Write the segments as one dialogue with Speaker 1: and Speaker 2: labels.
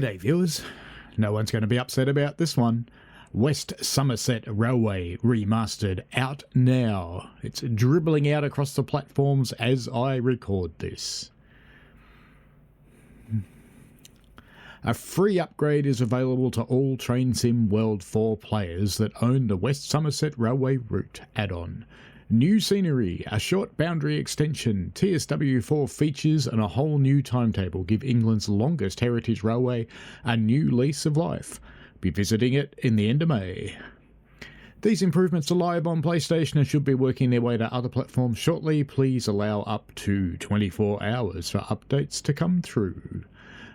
Speaker 1: G'day viewers, no one's going to be upset about this one. West Somerset Railway Remastered out now. It's dribbling out across the platforms as I record this. A free upgrade is available to all Train Sim World 4 players that own the West Somerset Railway Route add-on. New scenery, a short boundary extension, TSW4 features and a whole new timetable give England's longest heritage railway a new lease of life. Be visiting it in the end of May. These improvements are live on PlayStation and should be working their way to other platforms shortly. Please allow up to 24 hours for updates to come through.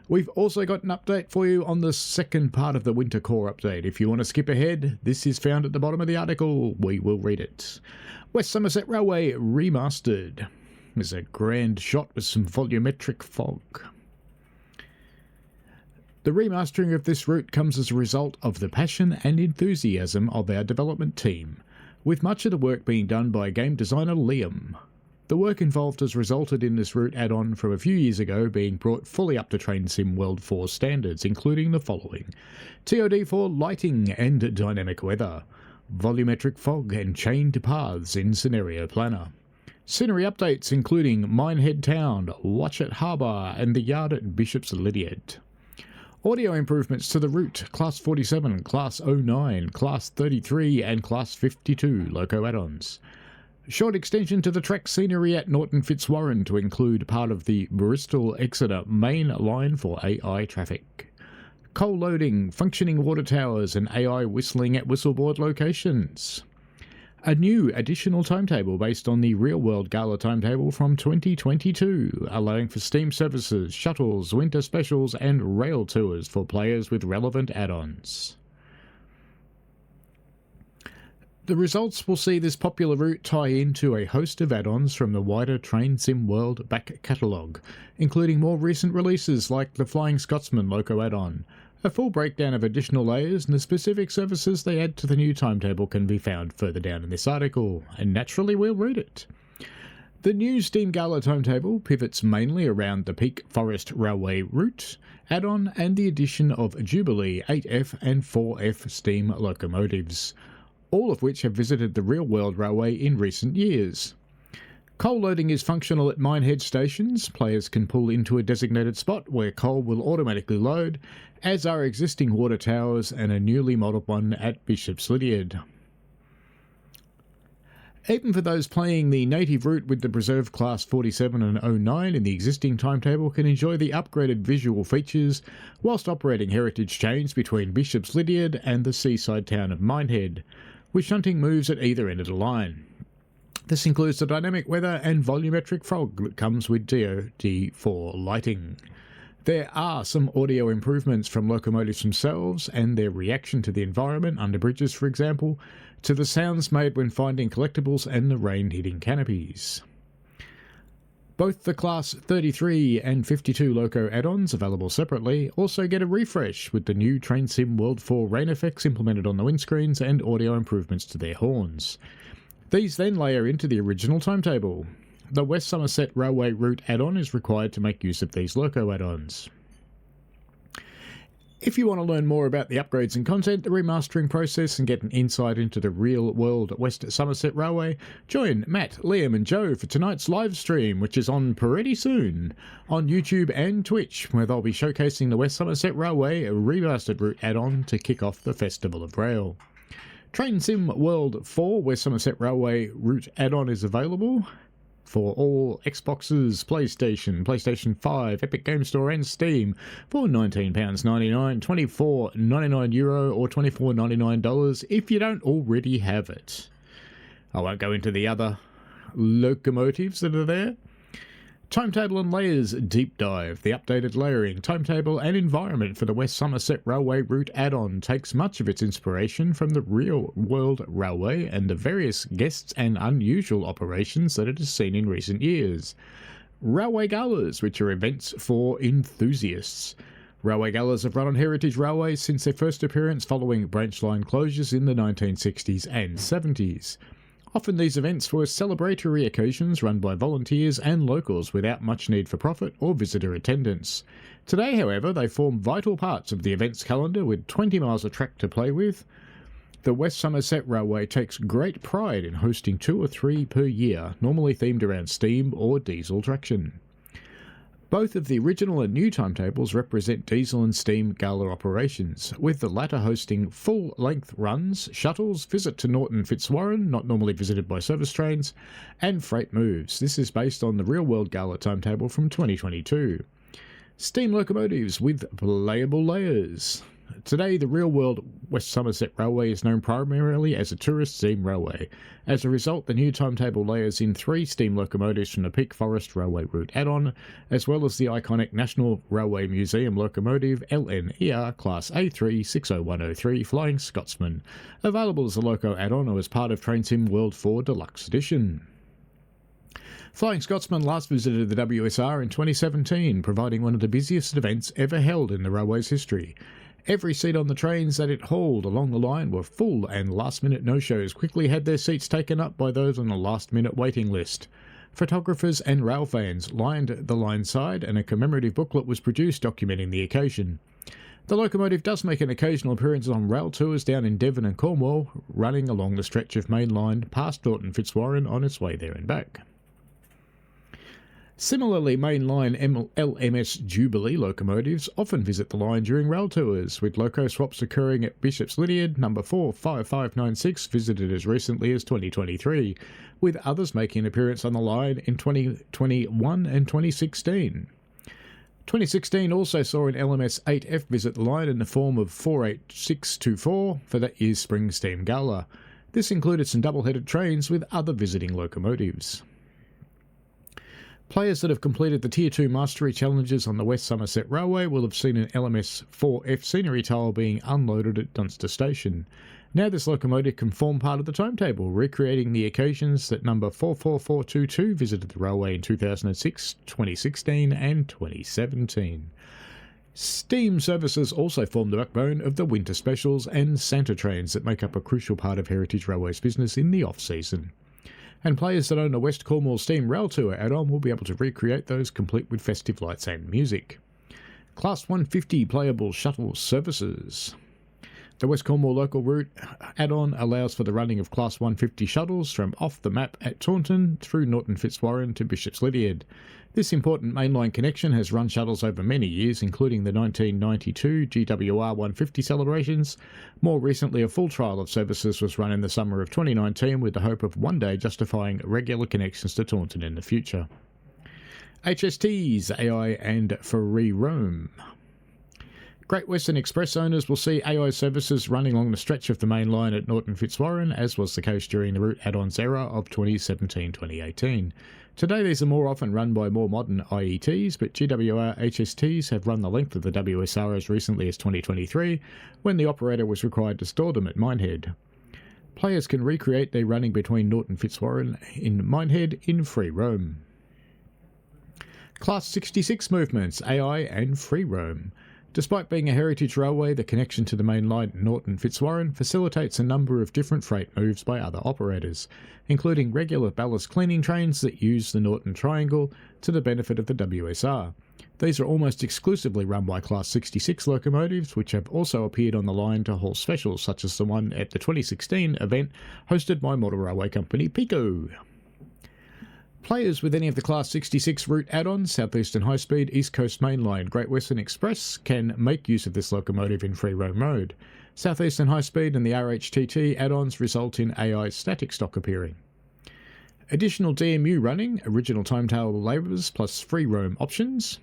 Speaker 1: We've also got an update for you on the second part of the Winter Core update. If you want to skip ahead, this is found at the bottom of the article. We will read it. West Somerset Railway Remastered. There's a grand shot with some volumetric fog. The remastering of this route comes as a result of the passion and enthusiasm of our development team, with much of the work being done by game designer Liam. The work involved has resulted in this route add-on from a few years ago being brought fully up to Train Sim World 4 standards, including the following: TOD4 lighting and dynamic weather, volumetric fog and chained paths in Scenario Planner, scenery updates including Minehead Town, Watchet Harbour and the yard at Bishop's Lydeard, audio improvements to the route Class 47, Class 09, Class 33 and Class 52 loco add-ons, short extension to the track scenery at Norton Fitzwarren to include part of the Bristol-Exeter main line for AI traffic, coal loading, functioning water towers and AI whistling at whistleboard locations, a new additional timetable based on the real-world Gala timetable from 2022, allowing for Steam services, shuttles, winter specials and rail tours for players with relevant add-ons. The results will see this popular route tie into a host of add-ons from the wider Train Sim World back catalogue, including more recent releases like the Flying Scotsman loco add-on. A full breakdown of additional layers and the specific services they add to the new timetable can be found further down in this article, and naturally we'll read it. The new Steam Gala timetable pivots mainly around the Peak Forest Railway route add-on and the addition of Jubilee 8F and 4F steam locomotives, all of which have visited the real-world railway in recent years. Coal loading is functional at Minehead stations. Players can pull into a designated spot where coal will automatically load, as are existing water towers and a newly modelled one at Bishop's Lydeard. Even for those playing the native route with the preserved Class 47 and 09 in the existing timetable can enjoy the upgraded visual features whilst operating heritage chains between Bishop's Lydeard and the seaside town of Minehead, with shunting moves at either end of the line. This includes the dynamic weather and volumetric fog that comes with TOD4 lighting. There are some audio improvements from locomotives themselves and their reaction to the environment under bridges, for example, to the sounds made when finding collectibles and the rain hitting canopies. Both the Class 33 and 52 loco add-ons, available separately, also get a refresh with the new Train Sim World 4 rain effects implemented on the windscreens and audio improvements to their horns. These then layer into the original timetable. The West Somerset Railway route add-on is required to make use of these loco add-ons. If you want to learn more about the upgrades and content, the remastering process and get an insight into the real-world West Somerset Railway, join Matt, Liam and Joe for tonight's live stream, which is on pretty soon, on YouTube and Twitch, where they'll be showcasing the West Somerset Railway remastered route add-on to kick off the Festival of Rail. Train Sim World 4 West Somerset Railway route add-on is available for all Xboxes, PlayStation, PlayStation 5, Epic Game Store and Steam for £19.99, €24.99 or $24.99 if you don't already have it. I won't go into the other locomotives that are there. Timetable and layers deep dive. The updated layering, timetable and environment for the West Somerset Railway route add-on takes much of its inspiration from the real-world railway and the various guests and unusual operations that it has seen in recent years. Railway galas, which are events for enthusiasts. Railway galas have run on heritage railways since their first appearance following branch line closures in the 1960s and 70s. Often these events were celebratory occasions run by volunteers and locals without much need for profit or visitor attendance. Today, however, they form vital parts of the events calendar with 20 miles of track to play with. The West Somerset Railway takes great pride in hosting 2 or 3 per year, normally themed around steam or diesel traction. Both of the original and new timetables represent diesel and steam gala operations, with the latter hosting full-length runs, shuttles, visit to Norton Fitzwarren, not normally visited by service trains, and freight moves. This is based on the real-world gala timetable from 2022. Steam locomotives with playable layers. Today, the real-world West Somerset Railway is known primarily as a tourist steam railway. As a result, the new timetable layers in 3 steam locomotives from the Peak Forest Railway route add-on, as well as the iconic National Railway Museum locomotive LNER Class A3 60103 Flying Scotsman, available as a loco add-on or as part of TrainSim World 4 Deluxe Edition. Flying Scotsman last visited the WSR in 2017, providing one of the busiest events ever held in the railway's history. Every seat on the trains that it hauled along the line were full, and last-minute no-shows quickly had their seats taken up by those on the last-minute waiting list. Photographers and rail fans lined the line side, and a commemorative booklet was produced documenting the occasion. The locomotive does make an occasional appearance on rail tours down in Devon and Cornwall, running along the stretch of main line past Norton Fitzwarren on its way there and back. Similarly, mainline LMS Jubilee locomotives often visit the line during rail tours, with loco swaps occurring at Bishop's Lydeard number 45596 visited as recently as 2023, with others making an appearance on the line in 2021 and 2016. 2016 also saw an LMS 8F visit the line in the form of 48624 for that year's Spring Steam Gala. This included some double-headed trains with other visiting locomotives. Players that have completed the Tier 2 Mastery Challenges on the West Somerset Railway will have seen an LMS 4F scenery tile being unloaded at Dunster Station. Now this locomotive can form part of the timetable, recreating the occasions that number 44422 visited the railway in 2006, 2016 and 2017. Steam services also form the backbone of the winter specials and Santa trains that make up a crucial part of Heritage Railway's business in the off-season. And players that own a West Cornwall Steam Rail Tour add-on will be able to recreate those complete with festive lights and music. Class 150 playable shuttle services. The West Cornwall local route add-on allows for the running of Class 150 shuttles from off the map at Taunton through Norton Fitzwarren to Bishop's Lydeard. This important mainline connection has run shuttles over many years, including the 1992 GWR 150 celebrations. More recently, a full trial of services was run in the summer of 2019 with the hope of one day justifying regular connections to Taunton in the future. HSTs, AI and Free Roam. Great Western Express owners will see AI services running along the stretch of the main line at Norton Fitzwarren, as was the case during the route add-ons era of 2017-2018. Today these are more often run by more modern IETs, but GWR HSTs have run the length of the WSR as recently as 2023, when the operator was required to store them at Minehead. Players can recreate their running between Norton Fitzwarren in Minehead in Free Roam. Class 66 movements, AI and Free Roam. Despite being a heritage railway, the connection to the main line at Norton Fitzwarren facilitates a number of different freight moves by other operators, including regular ballast cleaning trains that use the Norton Triangle to the benefit of the WSR. These are almost exclusively run by Class 66 locomotives, which have also appeared on the line to haul specials, such as the one at the 2016 event hosted by model railway company Pico. Players with any of the Class 66 route add-ons, South Eastern High Speed, East Coast Mainline, Great Western Express, can make use of this locomotive in free roam mode. South Eastern High Speed and the RHTT add-ons result in AI static stock appearing. Additional DMU running, original timetable labours plus free roam options.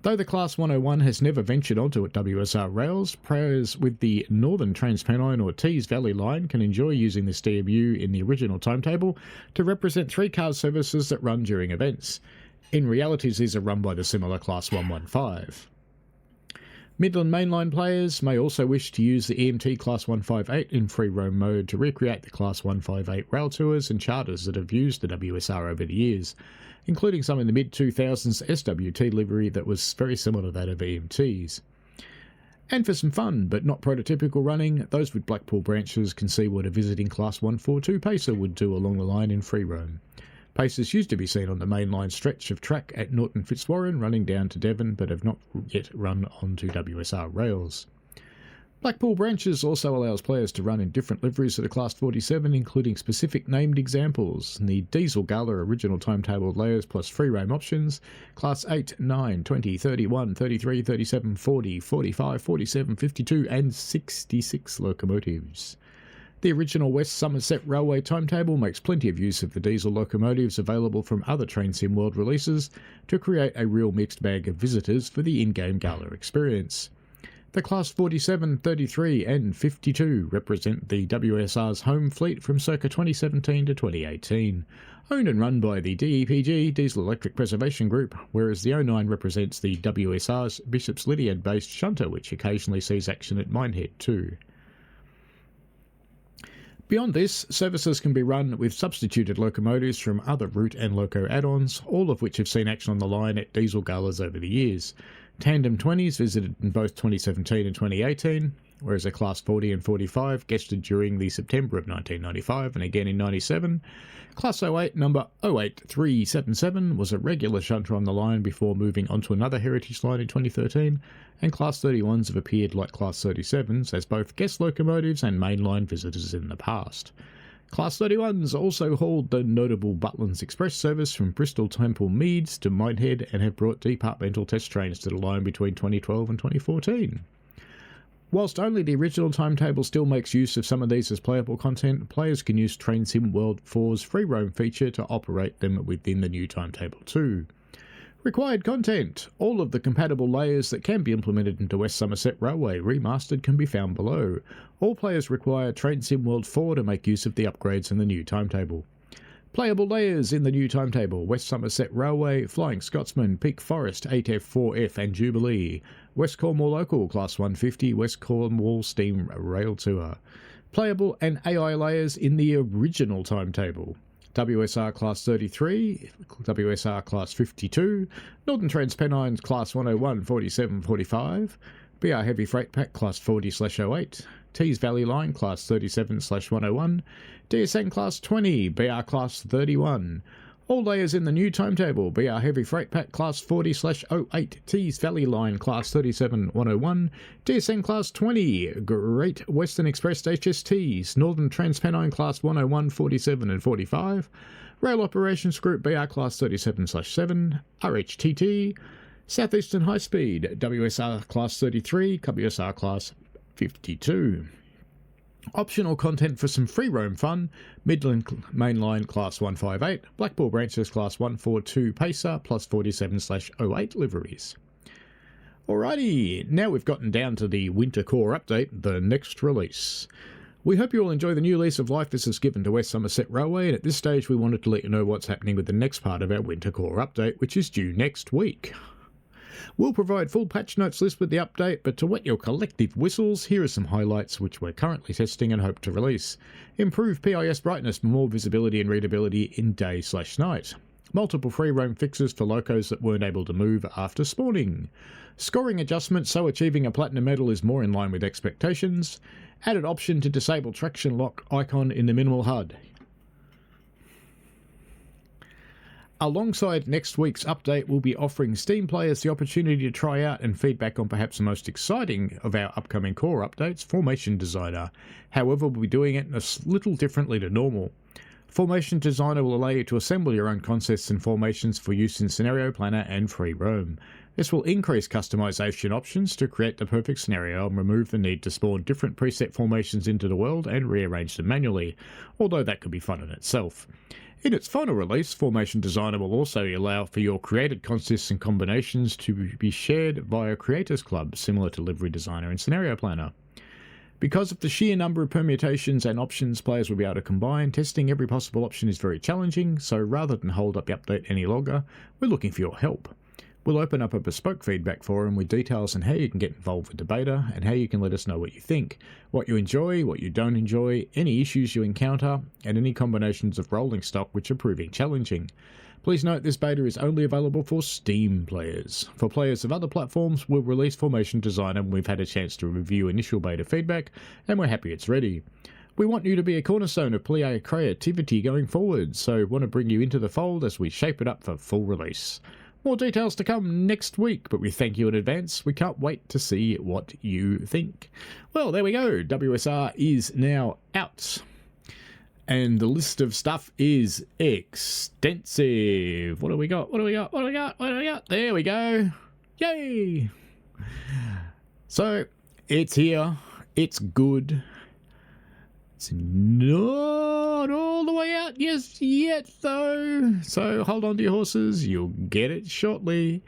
Speaker 1: Though the Class 101 has never ventured onto WSR rails, players with the Northern Transpennine or Tees Valley line can enjoy using this DMU in the original timetable to represent 3 car services that run during events. In reality, these are run by the similar Class 115. Midland Mainline players may also wish to use the EMT Class 158 in free roam mode to recreate the Class 158 rail tours and charters that have used the WSR over the years, including some in the mid-2000s SWT livery that was very similar to that of EMT's. And for some fun, but not prototypical running, those with Blackpool branches can see what a visiting Class 142 pacer would do along the line in free roam. Pacers used to be seen on the mainline stretch of track at Norton Fitzwarren running down to Devon, but have not yet run onto WSR rails. Blackpool branches also allows players to run in different liveries of the Class 47, including specific named examples: the Diesel Gala original timetable layers plus free roam options, Class 8, 9, 20, 31, 33, 37, 40, 45, 47, 52 and 66 locomotives. The original West Somerset Railway timetable makes plenty of use of the diesel locomotives available from other Train Sim World releases to create a real mixed bag of visitors for the in-game gala experience. The Class 47, 33 and 52 represent the WSR's home fleet from circa 2017 to 2018, owned and run by the DEPG Diesel Electric Preservation Group, whereas the 09 represents the WSR's Bishop's Lydeard-based shunter, which occasionally sees action at Minehead too. Beyond this, services can be run with substituted locomotives from other route and loco add-ons, all of which have seen action on the line at diesel galas over the years. Tandem 20s visited in both 2017 and 2018, whereas a Class 40 and 45 guested during the September of 1995 and again in 97. Class 08 number 08377 was a regular shunter on the line before moving onto another heritage line in 2013, and Class 31s have appeared like Class 37s as both guest locomotives and mainline visitors in the past. Class 31s also hauled the notable Butlins Express service from Bristol Temple Meads to Minehead and have brought departmental test trains to the line between 2012 and 2014. Whilst only the original timetable still makes use of some of these as playable content, players can use Train Sim World 4's free roam feature to operate them within the new timetable too. Required content. All of the compatible layers that can be implemented into West Somerset Railway Remastered can be found below. All players require Train Sim World 4 to make use of the upgrades in the new timetable. Playable layers in the new timetable: West Somerset Railway, Flying Scotsman, Peak Forest, 8F4F and Jubilee, West Cornwall Local, Class 150, West Cornwall Steam Rail Tour. Playable and AI layers in the original timetable: WSR Class 33, WSR Class 52, Northern Transpennines Class 101, 47, 45, BR Heavy Freight Pack Class 40/08, Tees Valley Line Class 37/101, DSN Class 20, BR Class 31. All layers in the new timetable: BR Heavy Freight Pack Class 40/08, Tees Valley Line Class 37/101, DSN Class 20, Great Western Express HSTs, Northern Transpennine Class 101, 47 and 45, Rail Operations Group BR Class 37/7, RHTT, Southeastern High Speed, WSR Class 33, WSR Class 52. Optional content for some free roam fun: Midland Mainline Class 158, Blackpool Branches Class 142 Pacer plus 47/08 liveries. Alrighty, now we've gotten down to the Winter Core update, the next release. We hope you all enjoy the new lease of life this has given to West Somerset Railway, and at this stage we wanted to let you know what's happening with the next part of our Winter Core update, which is due next week. We'll provide full patch notes list with the update, but to wet your collective whistles, here are some highlights which we're currently testing and hope to release. Improved PIS brightness for more visibility and readability in day/night. Multiple free roam fixes for locos that weren't able to move after spawning. Scoring adjustments so achieving a platinum medal is more in line with expectations. Added option to disable traction lock icon in the minimal HUD. Alongside next week's update, we'll be offering Steam players the opportunity to try out and feedback on perhaps the most exciting of our upcoming core updates, Formation Designer. However, we'll be doing it a little differently to normal. Formation Designer will allow you to assemble your own concepts and formations for use in Scenario Planner and Free Roam. This will increase customization options to create the perfect scenario and remove the need to spawn different preset formations into the world and rearrange them manually, although that could be fun in itself. In its final release, Formation Designer will also allow for your created concepts and combinations to be shared via Creators Club, similar to Livery Designer and Scenario Planner. Because of the sheer number of permutations and options players will be able to combine, testing every possible option is very challenging, so rather than hold up the update any longer, we're looking for your help. We'll open up a bespoke feedback forum with details on how you can get involved with the beta and how you can let us know what you think, what you enjoy, what you don't enjoy, any issues you encounter, and any combinations of rolling stock which are proving challenging. Please note this beta is only available for Steam players. For players of other platforms, we'll release Formation Designer when we've had a chance to review initial beta feedback, and we're happy it's ready. We want you to be a cornerstone of player creativity going forward, so want to bring you into the fold as we shape it up for full release. More details to come next week, but we thank you in advance. We can't wait to see what you think. Well, there we go. WSR is now out. And the list of stuff is extensive. What do we got? What do we got? What do we got? What do we got? There we go. Yay! So, it's here. It's good. It's not all the way out yet, though. So hold on to your horses. You'll get it shortly.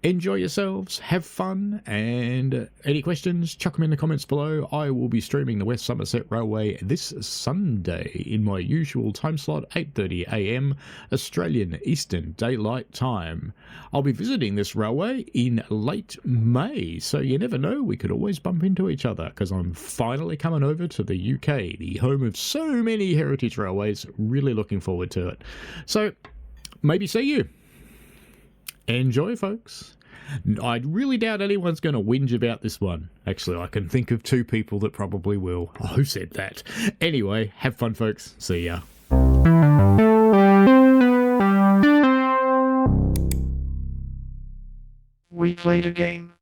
Speaker 1: Enjoy yourselves. Have fun. And any questions, chuck them in the comments below. I will be streaming the West Somerset Railway this Sunday in my usual time slot, 8:30 AM Australian Eastern Daylight Time. I'll be visiting this railway in late May, so you never know. We could always bump into each other because I'm finally coming over to the UK, the home of so many heritage railways. Really looking forward to it. So maybe see you. Enjoy, folks. I really doubt anyone's going to whinge about this one. Actually, I can think of 2 people that probably will. Oh, who said that? Anyway, have fun, folks. See ya.
Speaker 2: We played a game.